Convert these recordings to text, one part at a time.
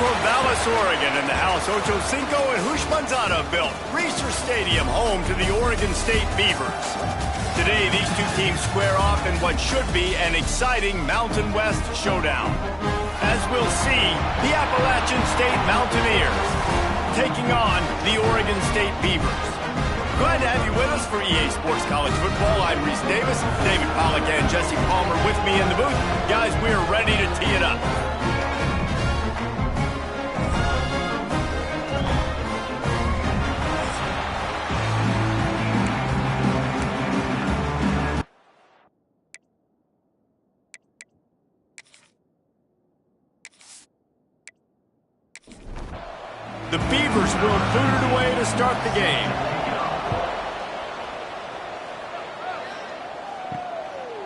Corvallis, Oregon, in the house Ocho Cinco and Hoosh Manzana built Reser Stadium, home to the Oregon State Beavers. Today, these two teams square off in what should be an exciting Mountain West showdown. As we'll see, the Appalachian State Mountaineers taking on the Oregon State Beavers. Glad to have you with us for EA Sports College Football. I'm Reese Davis, David Pollack and Jesse Palmer with me in the booth. Guys, we are ready to tee it up. The Beavers will boot it away to start the game.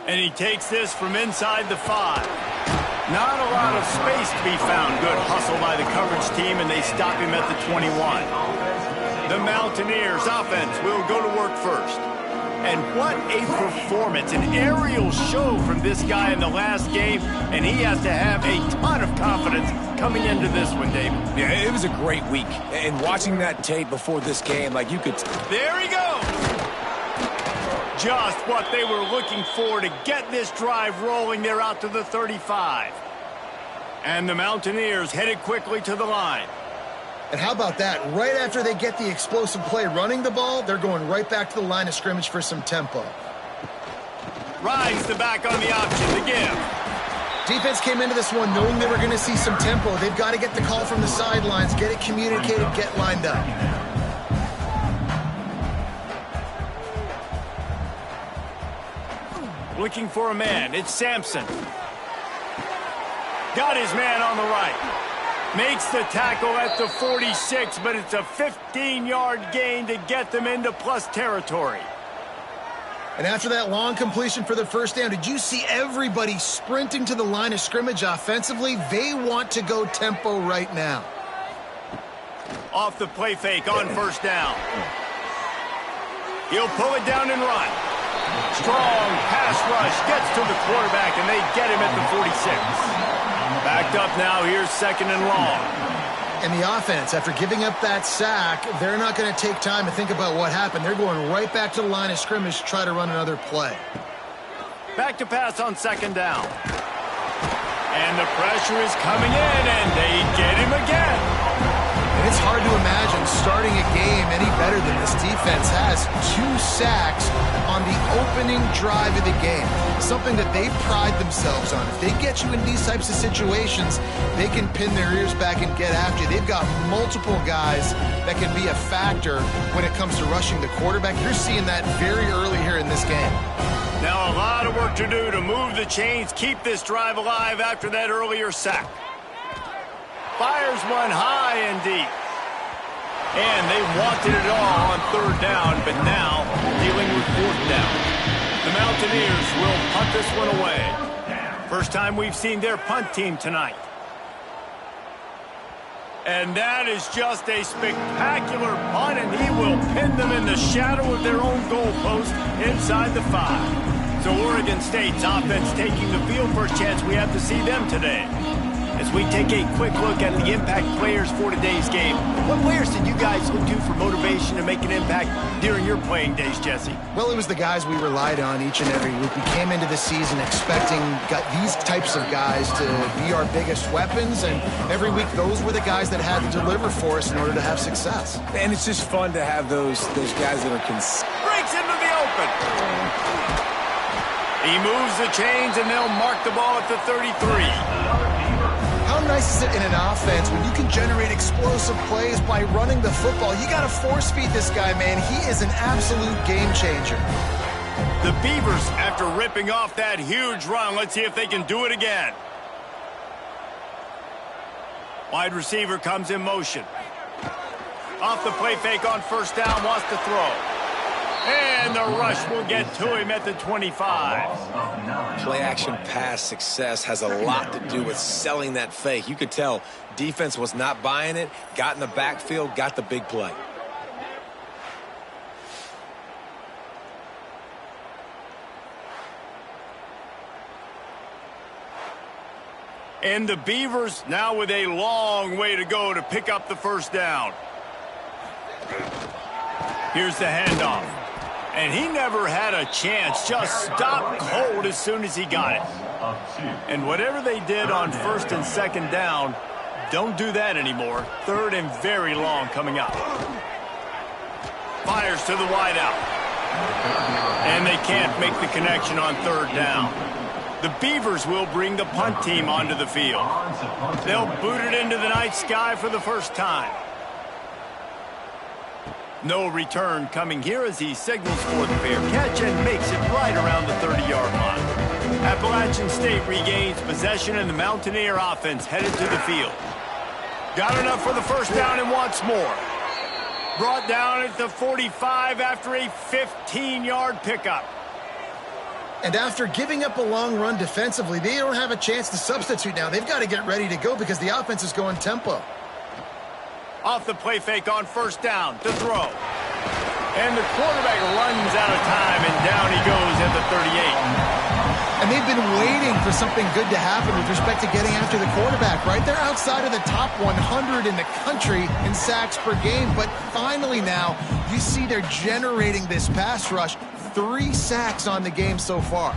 And he takes this from inside the 5. Not a lot of space to be found. Good hustle by the coverage team, and they stop him at the 21. The Mountaineers offense will go to work first. And what a performance, an aerial show from this guy in the last game, and he has to have a ton of confidence coming into this one, David. Yeah, it was a great week. And watching that tape before this game, like you could... There he goes! Just what they were looking for to get this drive rolling. They're out to the 35. And the Mountaineers headed quickly to the line. And how about that? Right after they get the explosive play running the ball, they're going right back to the line of scrimmage for some tempo. Rides the back on the option to give. Defense came into this one knowing they were going to see some tempo. They've got to get the call from the sidelines, get it communicated, get lined up. Looking for a man. It's Sampson. Got his man on the right. Makes the tackle at the 46, but it's a 15-yard gain to get them into plus territory. And after that long completion for the first down, did you see everybody sprinting to the line of scrimmage offensively? They want to go tempo right now. Off the play fake on first down. He'll pull it down and run. Strong pass rush gets to the quarterback, and they get him at the 46. Backed up now, here's second and long. And the offense, after giving up that sack, they're not going to take time to think about what happened. They're going right back to the line of scrimmage to try to run another play. Back to pass on second down. And the pressure is coming in, and they get him again. And it's hard to imagine starting a game any better than this defense has. 2 sacks on the opening drive of the game. Something that they pride themselves on. If they get you in these types of situations, they can pin their ears back and get after you. They've got multiple guys that can be a factor when it comes to rushing the quarterback. You're seeing that very early here in this game. Now a lot of work to do to move the chains, keep this drive alive after that earlier sack. Fires one high and deep. And they wanted it all on third down, but now dealing with fourth down. The Mountaineers will punt this one away. First time we've seen their punt team tonight. And that is just a spectacular punt, and he will pin them in the shadow of their own goalpost inside the 5. So Oregon State's offense taking the field. First chance we have to see them today. As we take a quick look at the impact players for today's game, what players did you guys look to for motivation to make an impact during your playing days, Jesse? Well, it was the guys we relied on each and every week. We came into the season expecting these types of guys to be our biggest weapons, and every week those were the guys that had to deliver for us in order to have success. And it's just fun to have those guys that are breaks into the open. He moves the chains, and they'll mark the ball at the 33. How nice is it in an offense when you can generate explosive plays by running the football? You got to force feed this guy, man. He is an absolute game changer. The Beavers, after ripping off that huge run, let's see if they can do it again. Wide receiver comes in motion. Off the play fake on first down, wants to throw. And the rush will get to him at the 25. play action pass success has a lot to do with selling that fake. You could tell defense was not buying it, got in the backfield, got the big play. And the Beavers now with a long way to go to pick up the first down. Here's the handoff. And he never had a chance. Just stopped cold as soon as he got it. And whatever they did on first and second down, don't do that anymore. Third and very long coming up. Fires to the wideout. And they can't make the connection on third down. The Beavers will bring the punt team onto the field. They'll boot it into the night sky for the first time. No return coming here as he signals for the fair catch and makes it right around the 30-yard line. Appalachian State regains possession and the Mountaineer offense headed to the field. Got enough for the first down and wants more. Brought down at the 45 after a 15-yard pickup. And after giving up a long run defensively, they don't have a chance to substitute now. They've got to get ready to go because the offense is going tempo. Off the play fake on first down to throw. And the quarterback runs out of time, and down he goes at the 38. And they've been waiting for something good to happen with respect to getting after the quarterback, right? They're outside of the top 100 in the country in sacks per game, but finally now you see they're generating this pass rush. 3 sacks on the game so far.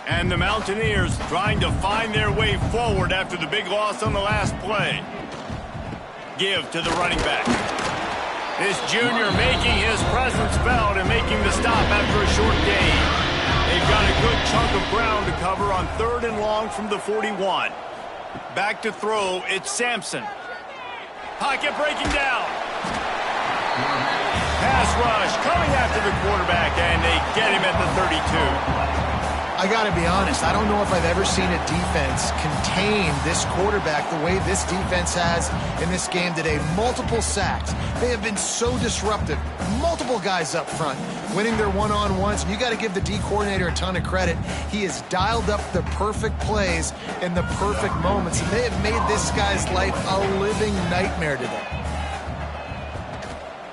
And the Mountaineers trying to find their way forward after the big loss on the last play. Give to the running back. This junior making his presence felt and making the stop after a short gain. They've got a good chunk of ground to cover on third and long from the 41. Back to throw, it's Sampson. Pocket breaking down. Pass rush coming after the quarterback, and they get him at the 32. I got to be honest, I don't know if I've ever seen a defense contain this quarterback the way this defense has in this game today. Multiple sacks. They have been so disruptive. Multiple guys up front, winning their one-on-ones. And you got to give the D coordinator a ton of credit. He has dialed up the perfect plays in the perfect moments, and they have made this guy's life a living nightmare today.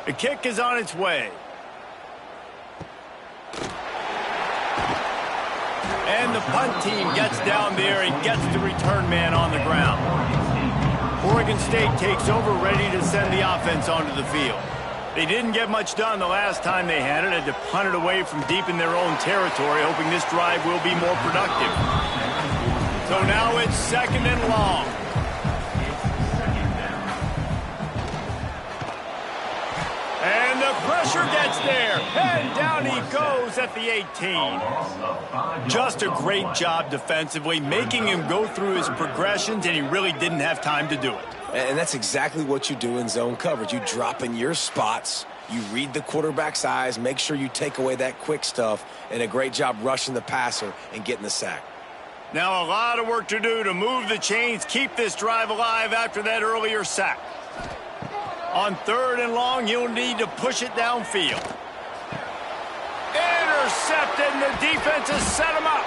The kick is on its way. And the punt team gets down there and gets the return man on the ground. Oregon State takes over, ready to send the offense onto the field. They didn't get much done the last time they had it. Had to punt it away from deep in their own territory, hoping this drive will be more productive. So now it's second and long. And the pressure gets there. And down he goes at the 18. Just a great job defensively, making him go through his progressions, and he really didn't have time to do it. And that's exactly what you do in zone coverage. You drop in your spots, you read the quarterback's eyes, make sure you take away that quick stuff, and a great job rushing the passer and getting the sack. Now a lot of work to do to move the chains, keep this drive alive after that earlier sack. On third and long, you'll need to push it downfield. Intercepted, and the defense has set him up.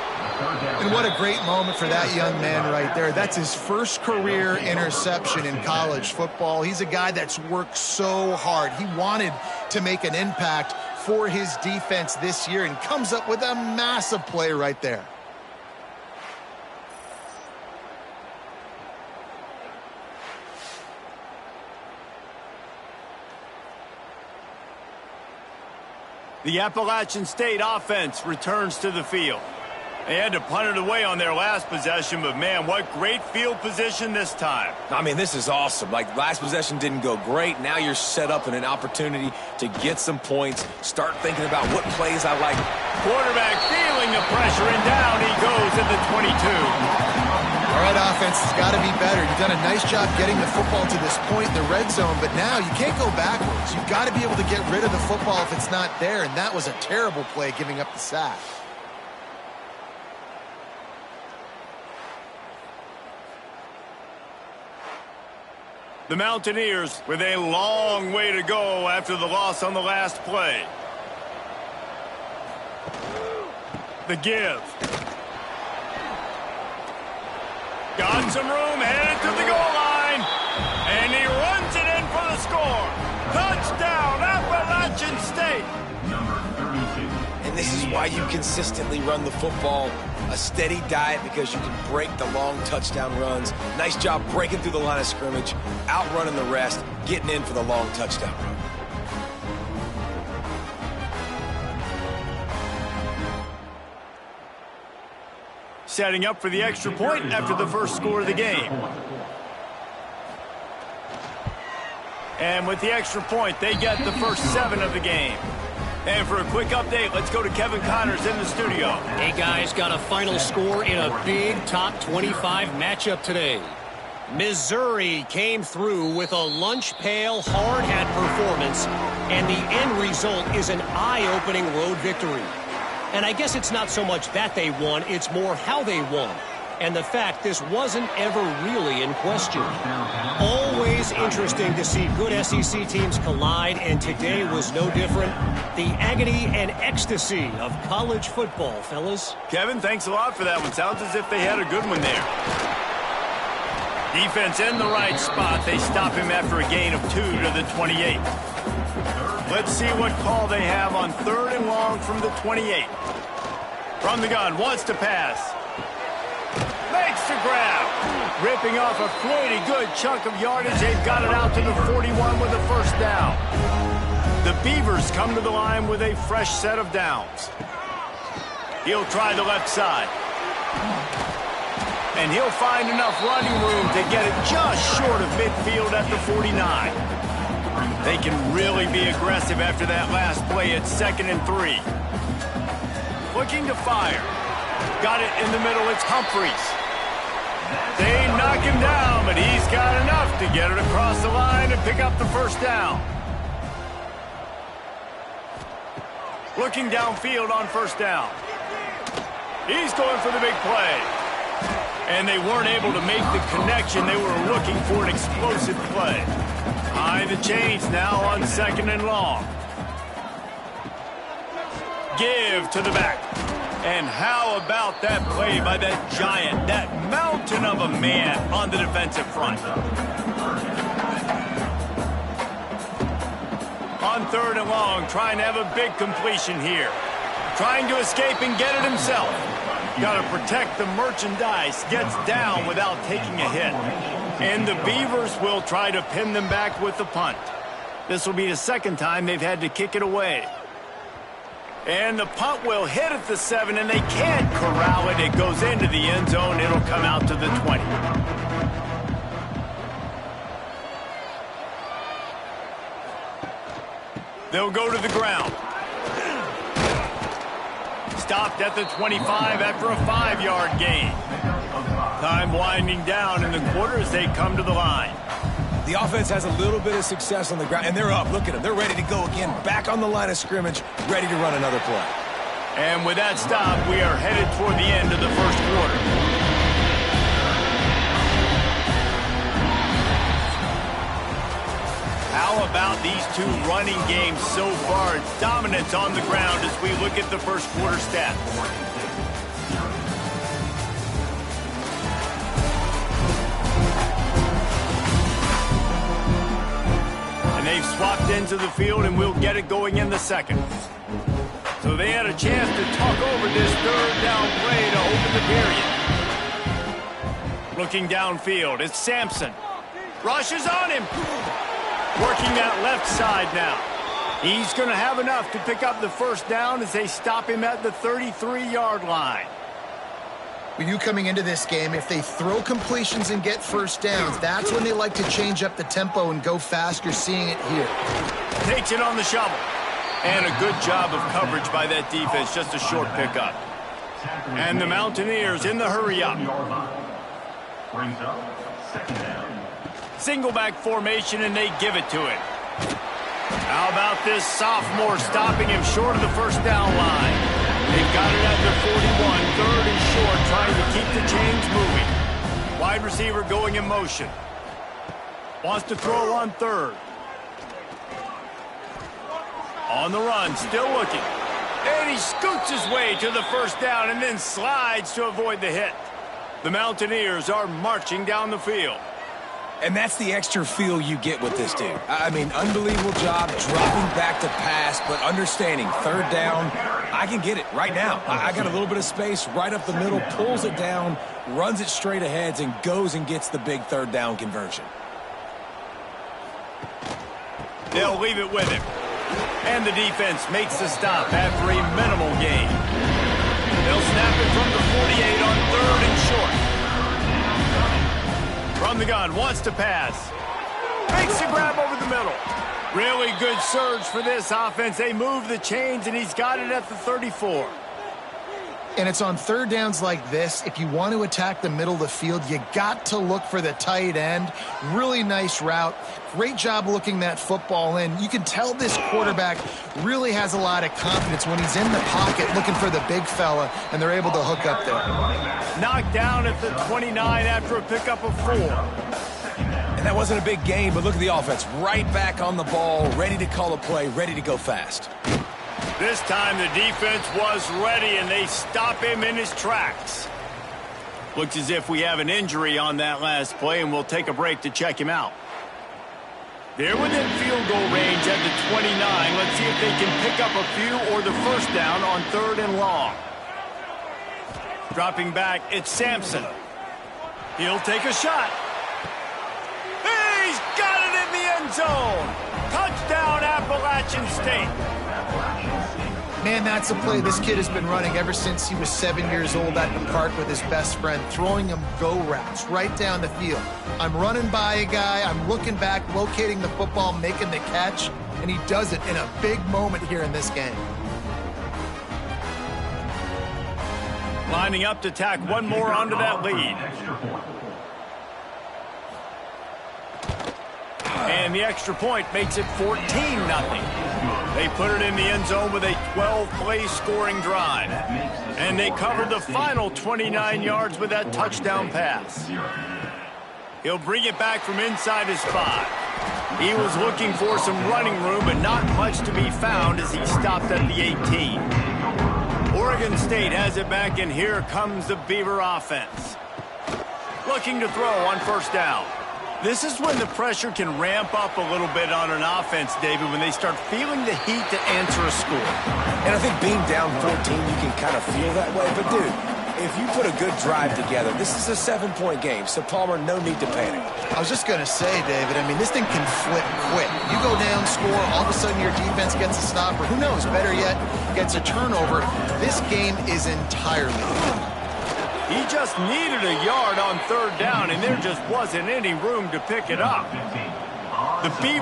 And what a great moment for that young man right there. That's his first career interception in college football. He's a guy that's worked so hard. He wanted to make an impact for his defense this year and comes up with a massive play right there. The Appalachian State offense returns to the field. They had to punt it away on their last possession, but man, what great field position this time. I mean, this is awesome. Like, last possession didn't go great. Now you're set up in an opportunity to get some points, start thinking about what plays I like. Quarterback feeling the pressure, and down he goes at the 22. All right, offense has got to be better. You've done a nice job getting the football to this point in the red zone, but now you can't go backwards. You've got to be able to get rid of the football if it's not there, and that was a terrible play giving up the sack. The Mountaineers with a long way to go after the loss on the last play. The give. Got some room, headed to the goal line, and he runs it in for the score. Touchdown, Appalachian State. And this is why you consistently run the football. A steady diet because you can break the long touchdown runs. Nice job breaking through the line of scrimmage, outrunning the rest, getting in for the long touchdown run. Setting up for the extra point after the first score of the game. And with the extra point, they get the first 7 of the game. And for a quick update, let's go to Kevin Connors in the studio. Hey, guys, got a final score in a big top 25 matchup today. Missouri came through with a lunch pail, hard-hat performance, and the end result is an eye-opening road victory. And I guess it's not so much that they won, it's more how they won. And the fact this wasn't ever really in question. Always interesting to see good SEC teams collide, and today was no different. The agony and ecstasy of college football, fellas. Kevin, thanks a lot for that one. Sounds as if they had a good one there. Defense in the right spot. They stop him after a gain of 2 to the 28. Let's see what call they have on 3rd and long from the 28. From the gun, wants to pass. Makes the grab. Ripping off a pretty good chunk of yardage. They've got it out to the 41 with a first down. The Beavers come to the line with a fresh set of downs. He'll try the left side. And he'll find enough running room to get it just short of midfield at the 49. They can really be aggressive after that last play at 2nd and 3. Looking to fire. Got it in the middle. It's Humphreys. They knock him down, but he's got enough to get it across the line and pick up the first down. Looking downfield on first down. He's going for the big play. And they weren't able to make the connection. They were looking for an explosive play. High the chains now on 2nd and long. Give to the back. And how about that play by that giant, that mountain of a man on the defensive front? On 3rd and long, trying to have a big completion here. Trying to escape and get it himself. Got to protect the merchandise. Gets down without taking a hit. And the Beavers will try to pin them back with the punt. This will be the 2nd time they've had to kick it away. And the punt will hit at the 7, and they can't corral it. It goes into the end zone. It'll come out to the 20. They'll go to the ground. Stopped at the 25 after a 5-yard gain. Time winding down in the quarter as they come to the line. The offense has a little bit of success on the ground, and they're up. Look at them. They're ready to go again. Back on the line of scrimmage, ready to run another play. And with that stop, we are headed toward the end of the first quarter. How about these two running games so far? Dominance on the ground as we look at the first quarter stats. And they've swapped into the field, and we'll get it going in the 2nd. So they had a chance to talk over this 3rd down play to open the period. Looking downfield, it's Sampson. Rushes on him. Working that left side now. He's going to have enough to pick up the first down as they stop him at the 33-yard line. When you coming into this game, if they throw completions and get first downs, that's when they like to change up the tempo and go fast. You're seeing it here. Takes it on the shovel. And a good job of coverage by that defense. Just a short pickup. And the Mountaineers in the hurry-up. Brings up 2nd down. Single back formation, and they give it to him. How about this sophomore stopping him short of the first down line? They've got it at the 41, 3rd and short, trying to keep the chains moving. Wide receiver going in motion. Wants to throw on 3rd. On the run, still looking. And he scoots his way to the first down and then slides to avoid the hit. The Mountaineers are marching down the field. And that's the extra feel you get with this dude. I mean, unbelievable job dropping back to pass, but understanding third down, I can get it right now. I got a little bit of space right up the middle, pulls it down, runs it straight ahead, and goes and gets the big third down conversion. They'll leave it with him. And the defense makes the stop after a minimal gain. They'll snap it from the 48 on third and short. From the gun, wants to pass. Makes the grab over the middle. Really good surge for this offense. They move the chains, and he's got it at the 34. And it's on third downs like this. If you want to attack the middle of the field, you got to look for the tight end. Really nice route. Great job looking that football in. You can tell this quarterback really has a lot of confidence when he's in the pocket looking for the big fella, and they're able to hook up there. Knocked down at the 29 after a pickup of 4. And that wasn't a big gain, but look at the offense. Right back on the ball, ready to call a play, ready to go fast. This time the defense was ready, and they stop him in his tracks. Looks as if we have an injury on that last play, and we'll take a break to check him out. They're within field goal range at the 29. Let's see if they can pick up a few or the first down on third and long. Dropping back, it's Sampson. He'll take a shot. He's got it in the end zone. Touchdown, Appalachian State. Man, that's a play this kid has been running ever since he was 7 years old at the park with his best friend, throwing him go routes right down the field. I'm running by a guy, I'm looking back, locating the football, making the catch, and he does it in a big moment here in this game. Lining up to tack one more onto that lead. And the extra point makes it 14-0. They put it in the end zone with a 12-play scoring drive. And they covered the final 29 yards with that touchdown pass. He'll bring it back from inside his 5. He was looking for some running room, but not much to be found as he stopped at the 18. Oregon State has it back, and here comes the Beaver offense. Looking to throw on first down. This is when the pressure can ramp up a little bit on an offense, David, when they start feeling the heat to answer a score. And I think being down 14, you can kind of feel that way. But, dude, if you put a good drive together, this is a 7-point game. So, Palmer, no need to panic. I was just going to say, David, I mean, this thing can flip quick. You go down, score, all of a sudden your defense gets a stop, or who knows, better yet, gets a turnover. This game is entirely different. He just needed a yard on third down, and there just wasn't any room to pick it up. The Beavers